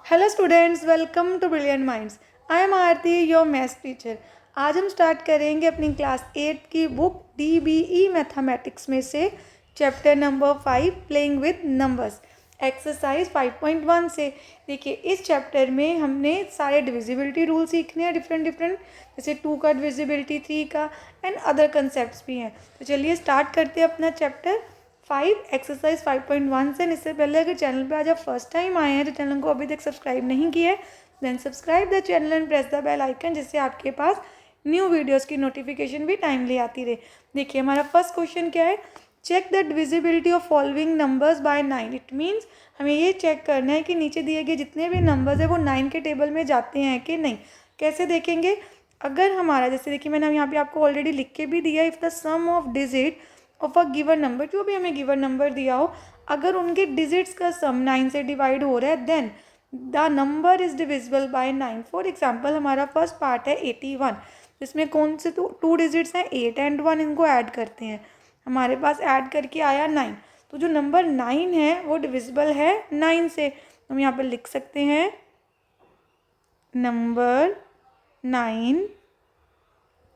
Hello students, welcome to Brilliant Minds. I am Aarti, your maths teacher. आज हम start करेंगे अपनी क्लास 8 की बुक DBE मैथमेटिक्स में से chapter number 5 playing with numbers exercise 5.1 से। देखिए, इस चैप्टर में हमने सारे डिविजिबिलिटी रूल सीखने हैं डिफरेंट, जैसे 2 का डिविजिबिलिटी, 3 का एंड अदर कंसेप्ट भी हैं। तो चलिए स्टार्ट करते हैं अपना चैप्टर 5 एक्सरसाइज 5.1 से। इससे पहले अगर चैनल पे आज आप फर्स्ट टाइम आए हैं तो चैनल को अभी तक सब्सक्राइब नहीं किया है, then subscribe the channel and press the bell icon, जिससे आपके पास न्यू वीडियोस की नोटिफिकेशन भी टाइमली आती रहे। देखिए, हमारा फर्स्ट क्वेश्चन क्या है, check the divisibility of following numbers by 9। It means हमें ये चेक करना है कि नीचे दिए गए जितने भी नंबर्स है वो 9 के टेबल में जाते हैं कि नहीं। कैसे देखेंगे, अगर हमारा, जैसे देखिए मैंने यहाँ पे आपको ऑलरेडी लिख के भी दिया, if the sum of digit of a given number, जो भी हमें गिवन नंबर दिया हो, अगर उनके डिजिट्स का सम 9 से डिवाइड हो रहा है, then the number is divisible by 9। For example, हमारा फर्स्ट पार्ट है 81, जिसमें कौन से टू डिजिट्स हैं, 8 एंड 1, इनको ऐड करते हैं, हमारे पास ऐड करके आया 9। तो जो नंबर 9 है वो डिविजिबल है 9 से। हम यहाँ पर लिख सकते हैं नंबर 9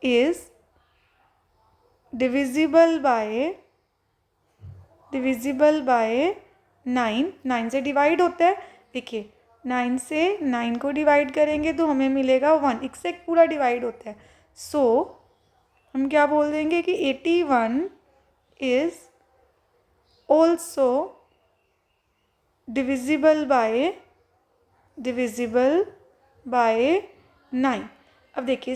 इज डिविजिबल बाय 9। 9 से डिवाइड होता है। देखिए, 9 से 9 को डिवाइड करेंगे तो हमें मिलेगा 1, एग्जैक्ट पूरा डिवाइड होता है। सो हम क्या बोल देंगे कि 81 इज ऑल्सो डिविजिबल बाय 9। अब देखिए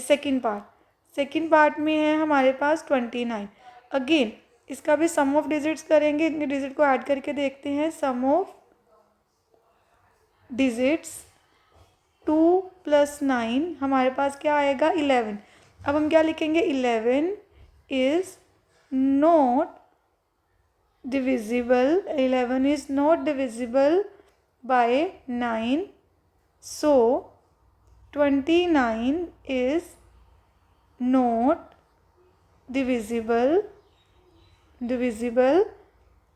सेकंड पार्ट में है हमारे पास 29। अगेन इसका भी सम ऑफ डिजिट्स करेंगे, इतने डिजिट को ऐड करके देखते हैं। सम ऑफ डिजिट्स 2 + 9 हमारे पास क्या आएगा, 11। अब हम क्या लिखेंगे, 11 is not divisible by 9। So 29 is not divisible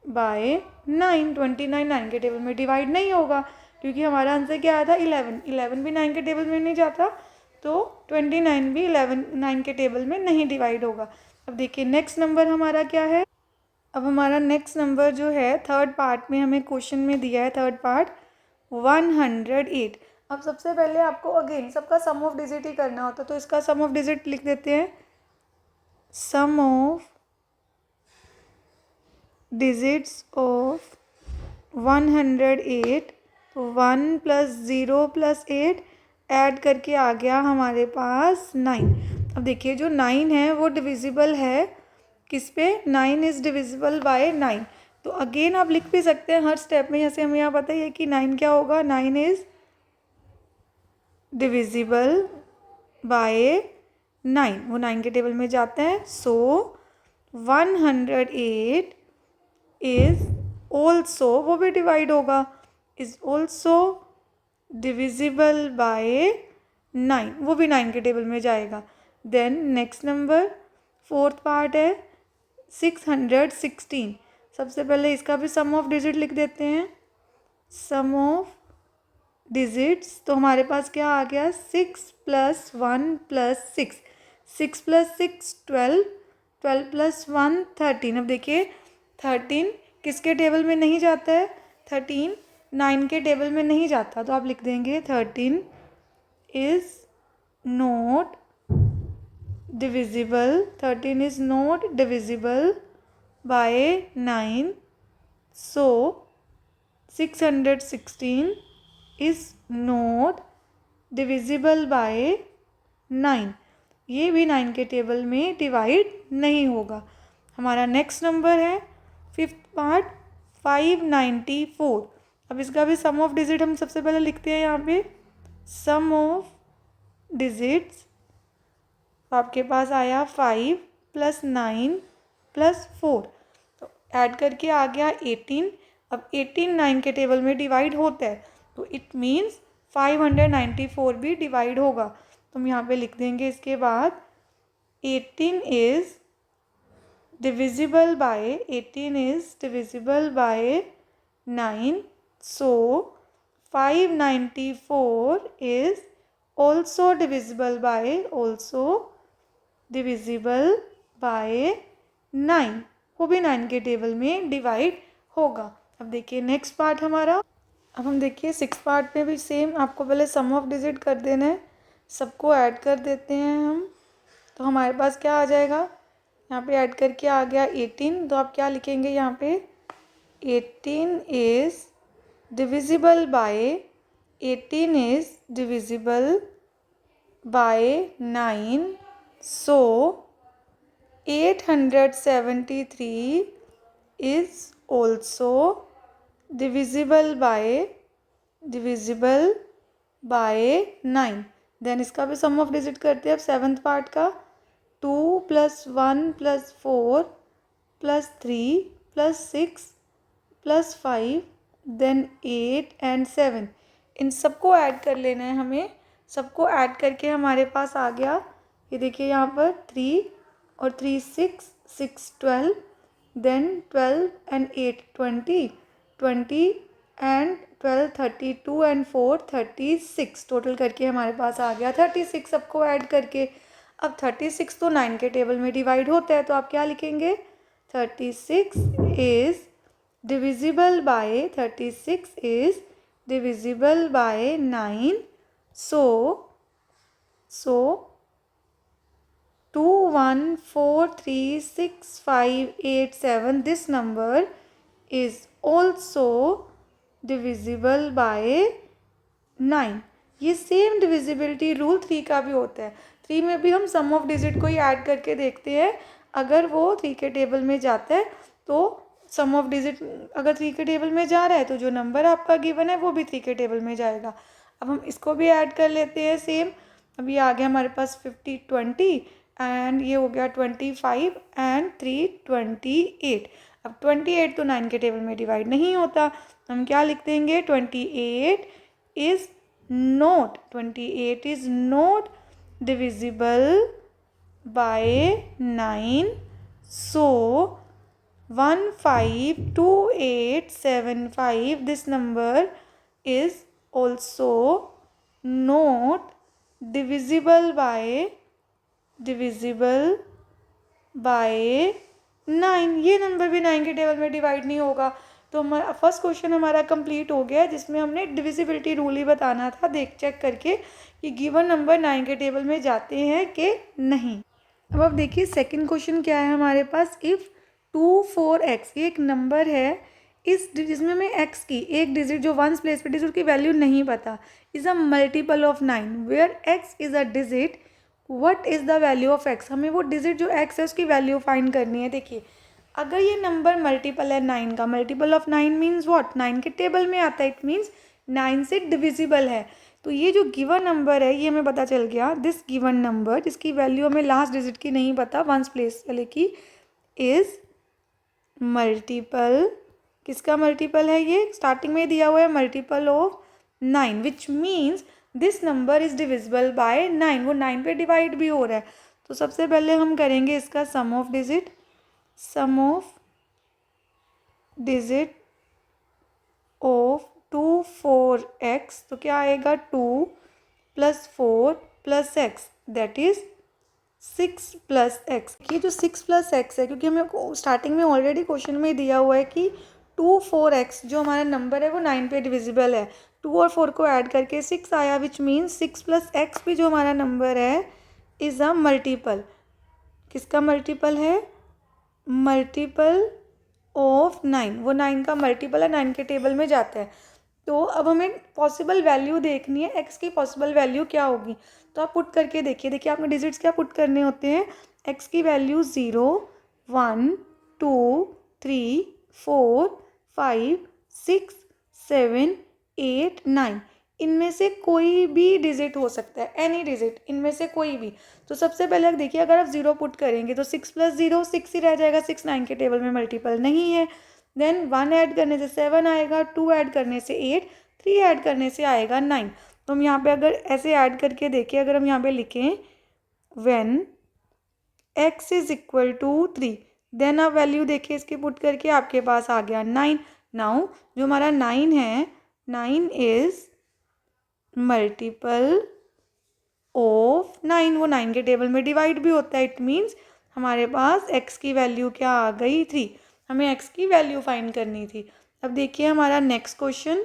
by 9। 29 9 के टेबल में डिवाइड नहीं होगा, क्योंकि हमारा आंसर क्या आया था, 11। 11 भी 9 के टेबल में नहीं जाता, तो 29 भी 9 के टेबल में नहीं डिवाइड होगा। अब देखिए नेक्स्ट नंबर हमारा क्या है। अब हमारा नेक्स्ट नंबर जो है, थर्ड पार्ट में हमें क्वेश्चन में दिया है, थर्ड पार्ट 108। अब सबसे पहले आपको अगेन सबका सम ऑफ डिजिट ही करना होता है, तो इसका सम ऑफ डिजिट लिख देते हैं। सम ऑफ डिजिट्स ऑफ 108, तो 1 + 0 + 8 ऐड करके आ गया हमारे पास 9। अब देखिए, जो 9 है वो डिविजिबल है किस पे, 9 इज़ डिविजिबल बाय 9। तो अगेन आप लिख भी सकते हैं हर स्टेप में, जैसे हमें यहाँ पता ही है कि 9 क्या होगा, 9 इज़ डिविजिबल बाय 9, वो 9 के टेबल में जाते हैं। सो 108 इज ऑल्सो, वो भी डिवाइड होगा, इज ऑल्सो डिविजिबल बाय 9, वो भी 9 के टेबल में जाएगा। Then next number fourth part है 616। सबसे पहले इसका भी सम ऑफ डिजिट लिख देते हैं। सम ऑफ डिजिट्स, तो हमारे पास क्या आ गया, 6 + 1 + 6, 6 + 6 12, 12 + 1 13। अब देखिए 13 किसके टेबल में नहीं जाता है, 13 9 के टेबल में नहीं जाता, तो आप लिख देंगे 13 is not divisible, 13 is not divisible by 9। So 616 is not divisible by 9, ये भी 9 के टेबल में डिवाइड नहीं होगा। हमारा नेक्स्ट नंबर है फिफ्थ पार्ट 594। अब इसका भी सम ऑफ डिजिट हम सबसे पहले लिखते हैं यहाँ पे। सम ऑफ डिजिट्स आपके पास आया 5 + 9 + 4, तो ऐड करके आ गया 18। अब 18 9 के टेबल में डिवाइड होता है, तो इट मीन्स 594 भी डिवाइड होगा। तो हम यहाँ पे लिख देंगे इसके बाद 18 is divisible by 9, so 594 is also divisible by 9, वो भी 9 के टेबल में डिवाइड होगा। अब देखिए नेक्स्ट पार्ट हमारा। अब हम देखिए 6 पार्ट में भी सेम आपको पहले सम ऑफ डिजिट कर देना है, सबको ऐड कर देते हैं हम। तो हमारे पास क्या आ जाएगा, यहाँ पे ऐड करके आ गया 18। तो आप क्या लिखेंगे यहाँ पे, 18 is divisible by 9, so 873 is also divisible by 9। Then इसका भी सम ऑफ डिजिट करते हैं अब 7th पार्ट का। 2 + 1 + 4 + 3 + 6 + 5 देन 8 and 7, इन सबको ऐड कर लेना है हमें। सबको ऐड करके हमारे पास आ गया, ये देखिए यहाँ पर 3 और 3 6, 6 12, then 12 and 8 20, 20 and 12 32 and 4 36, total करके हमारे पास आ गया 36 सबको ऐड करके। अब 36 तो 9 के टेबल में डिवाइड होता है, तो आप क्या लिखेंगे, 36 is divisible by 9, so 2 1 4 3 6 5 8 7, this number is also divisible by 9। ये सेम डिविजिबिलिटी रूल 3 का भी होता है। 3 में भी हम सम ऑफ डिजिट को ही ऐड करके देखते हैं, अगर वो 3 के टेबल में जाता है तो सम ऑफ डिजिट अगर 3 के टेबल में जा रहा है तो जो नंबर आपका गिवन है वो भी 3 के टेबल में जाएगा। अब हम इसको भी ऐड कर लेते हैं सेम। अब ये आ गया हमारे पास 50 20 एंड ये हो गया 25 एंड 3 28। अब 28 तो 9 के टेबल में डिवाइड नहीं होता, हम क्या लिख देंगे, 28 is not divisible by 9, so 152875, this number is also not divisible by 9। ये नंबर भी 9 के टेबल में डिवाइड नहीं होगा। तो हमारा फर्स्ट क्वेश्चन हमारा कंप्लीट हो गया, जिसमें हमने डिविजिबिलिटी रूल ही बताना था चेक करके कि गिवन नंबर 9 के टेबल में जाते हैं कि नहीं। अब आप देखिए सेकंड क्वेश्चन क्या है हमारे पास। इफ़ 2 4x, ये एक नंबर है जिसमें हमें x की एक डिजिट जो वंस प्लेस पे डिजिट की वैल्यू नहीं पता, is a multiple of 9 where x is a digit, what is the value of x। हमें वो डिजिट जो x है उसकी वैल्यू फाइंड करनी है। देखिए अगर ये नंबर मल्टीपल है 9 का, मल्टीपल ऑफ 9 मीन्स व्हाट, 9 के टेबल में आता है, इट मीन्स 9 से डिविजिबल है। तो ये जो गिवन नंबर है ये हमें पता चल गया, दिस गिवन नंबर जिसकी वैल्यू हमें लास्ट डिजिट की नहीं पता, वंस प्लेस वाले की, इज़ मल्टीपल, किसका मल्टीपल है, ये स्टार्टिंग में दिया हुआ है multiple of 9, which means this number is divisible by 9, वो 9 पे डिवाइड भी हो रहा है। तो सबसे पहले हम करेंगे इसका sum of digit of 2 4x, तो क्या आएगा 2 + 4 + x, दैट इज़ 6 + x। ये जो 6 + x है, क्योंकि हमें स्टार्टिंग में ऑलरेडी क्वेश्चन में दिया हुआ है कि 2 4x जो हमारा नंबर है वो 9 पे डिविजिबल है, 2 और 4 को ऐड करके 6 आया, विच मीन्स 6 + x भी जो हमारा नंबर है इज़ अ मल्टीपल, किसका मल्टीपल है, मल्टीपल ऑफ 9, वो 9 का मल्टीपल है, 9 के टेबल में जाता है। तो अब हमें पॉसिबल वैल्यू देखनी है, x की पॉसिबल वैल्यू क्या होगी। तो आप पुट करके देखिए आपको डिजिट्स क्या पुट करने होते हैं, x की वैल्यू 0 1 2 3 4 5 6 7 8 9, इनमें से कोई भी डिजिट हो सकता है, एनी डिजिट, इनमें से कोई भी। तो सबसे पहले देखिए अगर आप 0 पुट करेंगे तो 6 + 0 6 ही रह जाएगा, 6 9 के टेबल में मल्टीपल नहीं है। देन 1 ऐड करने से 7 आएगा, 2 ऐड करने से 8, 3 ऐड करने से आएगा 9। तो हम यहाँ पे अगर ऐसे ऐड करके देखें, अगर हम यहाँ पे लिखें when x is equal to 3, then आप वैल्यू देखिए इसकी पुट करके आपके पास आ गया 9। नाउ जो हमारा 9 है 9 इज मल्टीपल ऑफ 9। वो 9 के टेबल में डिवाइड भी होता है। इट मीन्स हमारे पास x की वैल्यू क्या आ गई 3। हमें x की वैल्यू फाइंड करनी थी। अब देखिए हमारा नेक्स्ट क्वेश्चन।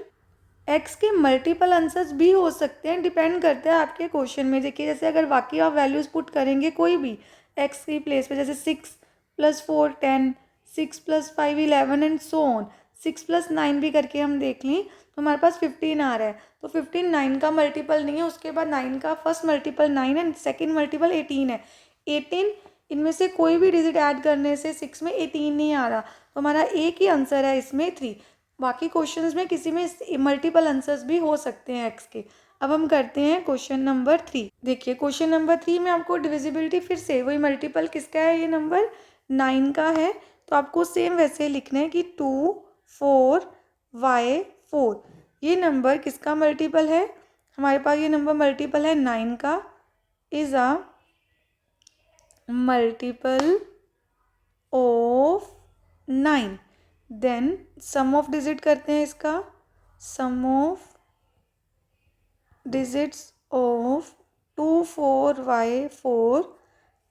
x के मल्टीपल आंसर्स भी हो सकते हैं, डिपेंड करता है आपके क्वेश्चन में। देखिए जैसे अगर बाकी आप वैल्यूज़ पुट करेंगे कोई भी x की प्लेस पे, जैसे 6 + 4 10, 6 + 5 11 एंड सो ऑन, 6 + 9 भी करके हम देख लें तो हमारे पास 15 आ रहा है। तो 15 9 का मल्टीपल नहीं है, उसके बाद 9 का first multiple 9 and second multiple 18 है। 18 इनमें से कोई भी डिजिट ऐड करने से 6 में 18 नहीं आ रहा, तो हमारा एक ही आंसर है इसमें 3। बाकी क्वेश्चंस में किसी में मल्टीपल आंसर्स भी हो सकते हैं एक्स के। अब हम करते हैं क्वेश्चन नंबर 3। देखिए क्वेश्चन नंबर 3 में आपको डिविजिबिलिटी फिर से वही मल्टीपल किसका है, ये नंबर 9 का है। तो आपको सेम वैसे लिखना है कि 2 4 y 4 ये नंबर किसका मल्टीपल है। हमारे पास ये नंबर मल्टीपल है 9 का, is a multiple of 9। Then sum of digit करते हैं इसका, sum of digits of 2 4 y 4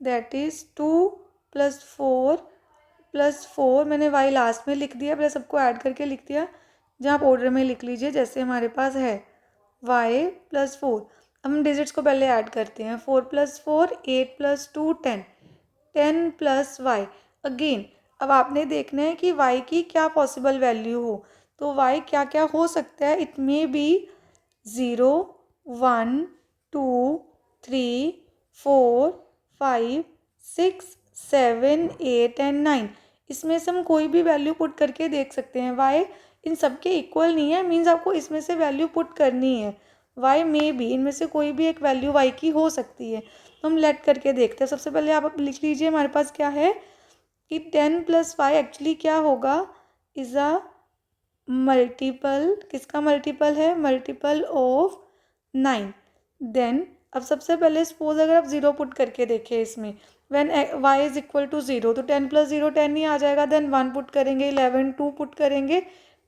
that is 2 + 4 + 4, मैंने y लास्ट में लिख दिया, प्लस सबको ऐड करके लिख दिया। जहाँ आप ऑर्डर में लिख लीजिए जैसे हमारे पास है y + 4। अब हम डिजिट्स को पहले ऐड करते हैं, 4 + 4 8 + 2 10, 10 + y अगेन। अब आपने देखना है कि y की क्या पॉसिबल वैल्यू हो। तो y क्या क्या हो सकता है, इट मे बी 0 1 2 3 4 5 6 7 8 एंड 9। इसमें से हम कोई भी वैल्यू पुट करके देख सकते हैं। y इन सब के इक्वल नहीं है, मीन्स आपको इसमें से वैल्यू पुट करनी है। y में भी इनमें से कोई भी एक वैल्यू y की हो सकती है। तो हम लेट करके देखते हैं। सबसे पहले आप लिख लीजिए हमारे पास क्या है कि 10 + 5 एक्चुअली क्या होगा, इज़ अ मल्टीपल, किसका मल्टीपल है, मल्टीपल ऑफ 9। देन अब सबसे पहले सपोज अगर आप 0 पुट करके देखें इसमें, when y is equal to 0 तो 10 + 0 10 ही आ जाएगा। देन 1 पुट करेंगे, 11 2 पुट करेंगे,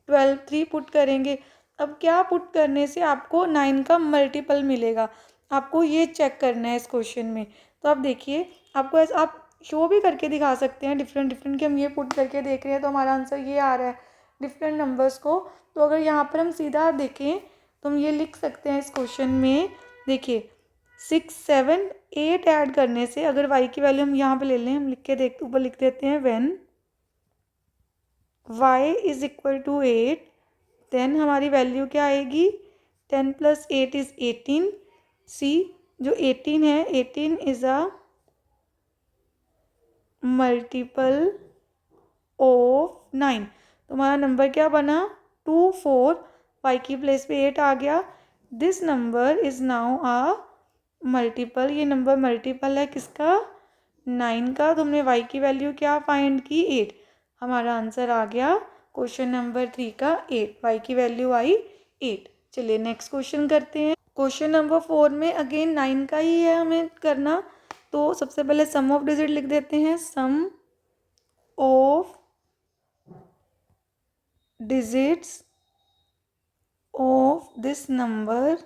12 3 पुट करेंगे। अब क्या पुट करने से आपको 9 का मल्टीपल मिलेगा, आपको ये चेक करना है इस क्वेश्चन में। तो आप देखिए आपको ऐसा आप शो भी करके दिखा सकते हैं डिफरेंट डिफरेंट कि हम ये पुट करके देख रहे हैं तो हमारा आंसर ये आ रहा है डिफरेंट नंबर्स को। तो अगर यहाँ पर हम सीधा देखें तो हम ये लिख सकते हैं इस क्वेश्चन में, देखिए 6 7 8 ऐड करने से अगर y की वैल्यू हम यहाँ पे ले लें, हम लिख के देख ऊपर लिख देते हैं when y is equal to 8, then हमारी वैल्यू क्या आएगी, 10 + 8 इज 18। सी जो 18 है 18 इज अ मल्टीपल ऑफ 9। तो हमारा नंबर क्या बना 2 4, y की प्लेस पे 8 आ गया। This number is now a multiple, ये नंबर मल्टीपल है किसका, 9 का। तो हमने y की वैल्यू क्या फाइंड की 8, हमारा आंसर आ गया क्वेश्चन नंबर 3 का 8, y की वैल्यू आई 8। चलिए नेक्स्ट क्वेश्चन करते हैं। क्वेश्चन नंबर 4 में अगेन 9 का ही है हमें करना। तो सबसे पहले सम ऑफ डिजिट लिख देते हैं, sum of digits of this number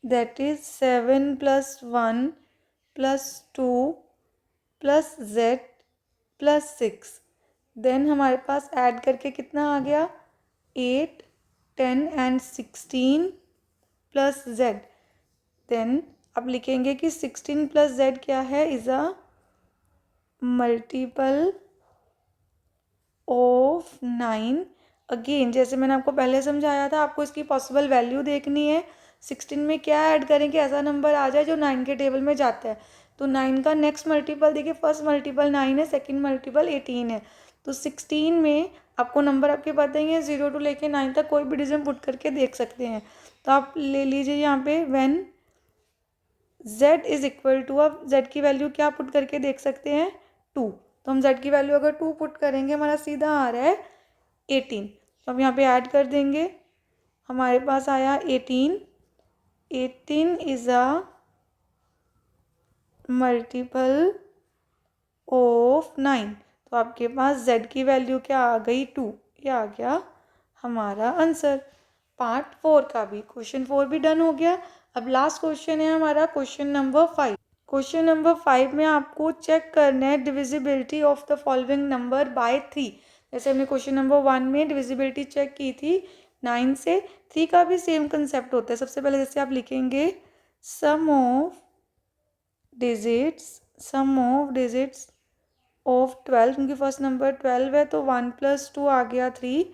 that is 7 + 1 + 2 + z + 6। Then हमारे पास ऐड करके कितना आ गया 8 10 एंड 16 + z। देन अब लिखेंगे कि 16 + z क्या है, is a multiple of 9। Again जैसे मैंने आपको पहले समझाया था, आपको इसकी पॉसिबल वैल्यू देखनी है। 16 में क्या ऐड करें कि ऐसा नंबर आ जाए जो 9 के टेबल में जाता है। तो 9 का नेक्स्ट मल्टीपल देखिए, फर्स्ट मल्टीपल 9 है, सेकंड मल्टीपल 18 है। तो 16 में आपको नंबर आपके पता ही है 0 to लेके 9 तक कोई भी डिजिट पुट करके देख सकते हैं। तो आप ले लीजिए यहाँ पे when z is equal to, अब z की वैल्यू क्या पुट करके देख सकते हैं 2। तो हम z की वैल्यू अगर 2 पुट करेंगे हमारा सीधा आ रहा है 18। तो हम यहाँ पे ऐड कर देंगे, हमारे पास आया 18। 18 इज़ अ मल्टीपल ऑफ 9। तो आपके पास z की वैल्यू क्या आ गई 2, ये आ गया हमारा आंसर। पार्ट 4 का भी क्वेश्चन 4 भी डन हो गया। अब लास्ट क्वेश्चन है हमारा क्वेश्चन नंबर 5। क्वेश्चन नंबर 5 में आपको चेक करना है divisibility of the following number by 3। जैसे हमने क्वेश्चन नंबर 1 में डिविजिबिलिटी चेक की थी 9 से, 3 का भी सेम कंसेप्ट होता है। सबसे पहले जैसे आप लिखेंगे सम ऑफ डिजिट्स ऑफ 12, क्योंकि फर्स्ट नंबर 12 है तो 1 + 2 आ गया 3।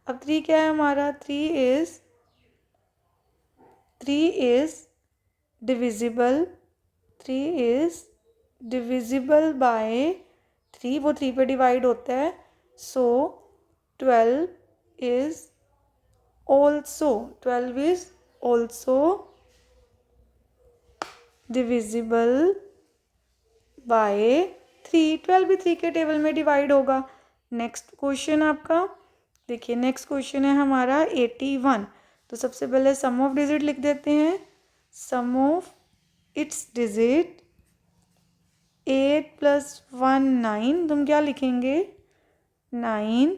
अब 3 क्या है हमारा, 3 इज डिविजिबल बाय 3, वो 3 पे डिवाइड होता है। सो 12 इज ऑल्सो डिविजिबल बाय 3। 12 भी 3 के टेबल में डिवाइड होगा। नेक्स्ट क्वेश्चन आपका देखिए, नेक्स्ट क्वेश्चन है हमारा 81। तो सबसे पहले सम ऑफ डिजिट लिख देते हैं। Sum of it's digit 8 + 1 9। तुम क्या लिखेंगे, 9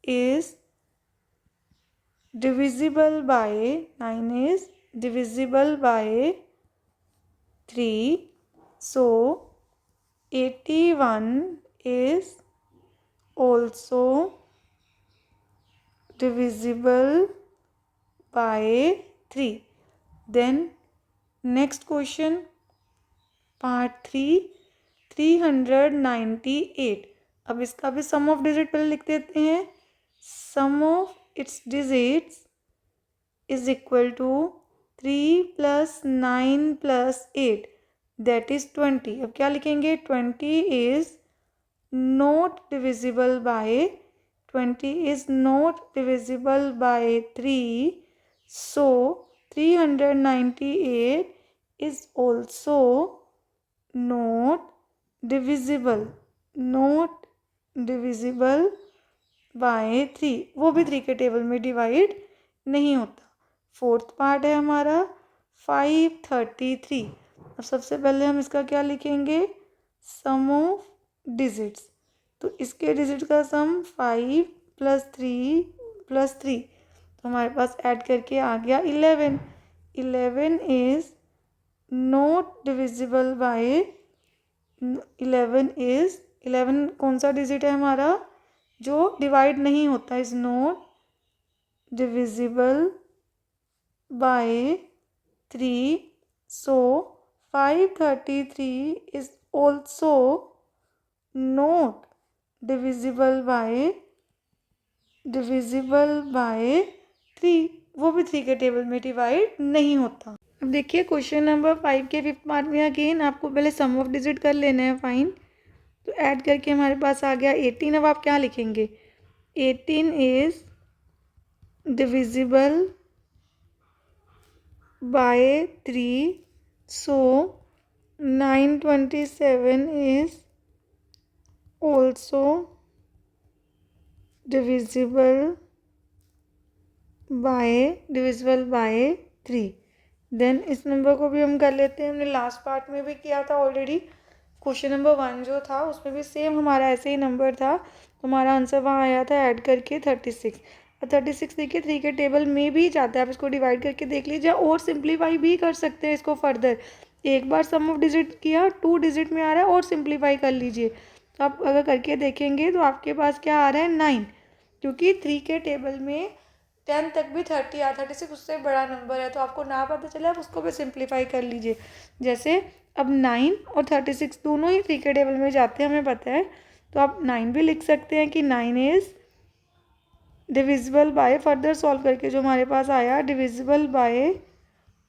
is divisible by 3। So 81 is also divisible by 3. Then next question, part 3, 398। अब इसका भी सम ऑफ डिजिट पहले लिख देते हैं। Sum of its digits is equal to 3 + 9 + 8, that is 20। अब क्या लिखेंगे, 20 is not divisible by 3। So 398 is also not divisible by 3, वो भी 3 के टेबल में डिवाइड नहीं होता। फोर्थ पार्ट है हमारा 533। अब सबसे पहले हम इसका क्या लिखेंगे, सम ऑफ डिजिट्स। तो इसके डिजिट का सम 5 + 3 + 3, तो हमारे पास ऐड करके आ गया 11। 11 इज नॉट डिविजिबल बाय 11 कौन सा डिजिट है हमारा, जो डिवाइड नहीं होता, is not divisible by 3। So 533 is also not divisible by 3, वो भी 3 के टेबल में डिवाइड नहीं होता। अब देखिए क्वेश्चन नंबर 5 के 5th पार्ट में अगेन आपको पहले सम ऑफ डिजिट कर लेना है फाइन। तो ऐड करके हमारे पास आ गया 18। अब आप क्या लिखेंगे, 18 is divisible by 3। So 927 is also divisible by 3। Then इस नंबर को भी हम कर लेते हैं। हमने लास्ट पार्ट में भी किया था ऑलरेडी। क्वेश्चन नंबर 1 जो था उसमें भी सेम हमारा ऐसे ही नंबर था, तो हमारा आंसर वहाँ आया था ऐड करके 36। और 36 देखिए 3 के टेबल में भी जाता है। आप इसको डिवाइड करके देख लीजिए और सिंप्लीफाई भी कर सकते हैं इसको फर्दर। एक बार सम ऑफ डिजिट किया 2 डिजिट में आ रहा है और सिंप्लीफाई कर लीजिए। तो आप अगर करके देखेंगे तो आपके पास क्या आ रहा है 9, क्योंकि 3 के टेबल में 10 तक भी 30 या 36 उससे बड़ा नंबर है। तो आपको ना पता चले आप उसको भी सिंप्लीफाई कर लीजिए। जैसे अब 9 और 36 दोनों ही 3 के टेबल में जाते हैं, हमें पता है। तो आप 9 भी लिख सकते हैं कि 9 is divisible bye, further solve करके जो हमारे पास आया divisible by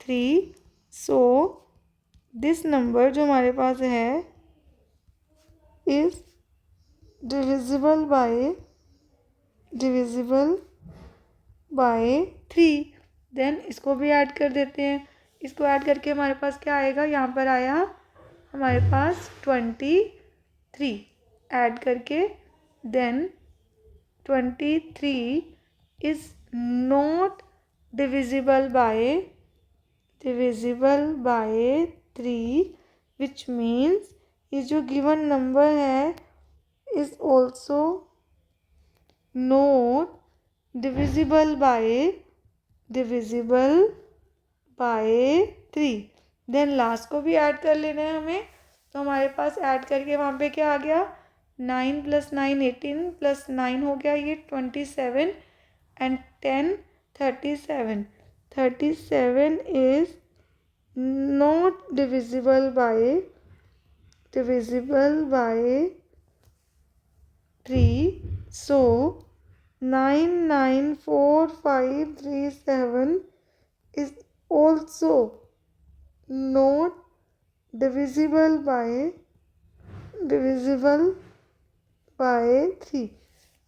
3। So this number जो हमारे पास है इज डिविजिबल बाय 3। देन इसको भी ऐड कर देते हैं। इसको ऐड करके हमारे पास क्या आएगा, यहाँ पर आया हमारे पास 23 ऐड करके। Then 23 is not divisible by 3, which means ये जो गिवन नंबर है is also not divisible by 3। Then last को भी ऐड कर लेना है हमें, तो हमारे पास ऐड करके वहाँ पे क्या आ गया, 9 + 9 18 + 9 हो गया ये 27 and 10 37। 37 is not divisible by 3, so 994,537 is also not divisible by 3।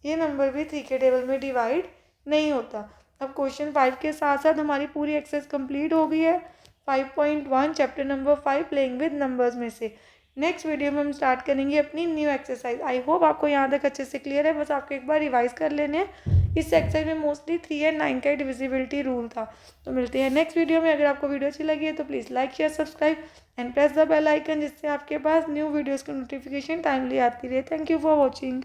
ये नंबर भी 3 के टेबल में डिवाइड नहीं होता। अब क्वेश्चन 5 के साथ साथ हमारी पूरी एक्सरसाइज कंप्लीट हो गई है 5.1 chapter number 5 playing with numbers में से। नेक्स्ट वीडियो में हम स्टार्ट करेंगे अपनी न्यू एक्सरसाइज। आई होप आपको यहाँ तक अच्छे से क्लियर है, बस आपको एक बार रिवाइज कर लेने हैं। इस एक्सरसाइज में मोस्टली 3 और 9 का डिविजिबिलिटी रूल था। तो मिलते हैं नेक्स्ट वीडियो में। अगर आपको वीडियो अच्छी लगी है तो please like share subscribe and press the bell icon, जिससे आपके पास न्यू वीडियोज़ की नोटिफिकेशन टाइमली आती रहे। Thank you for watching.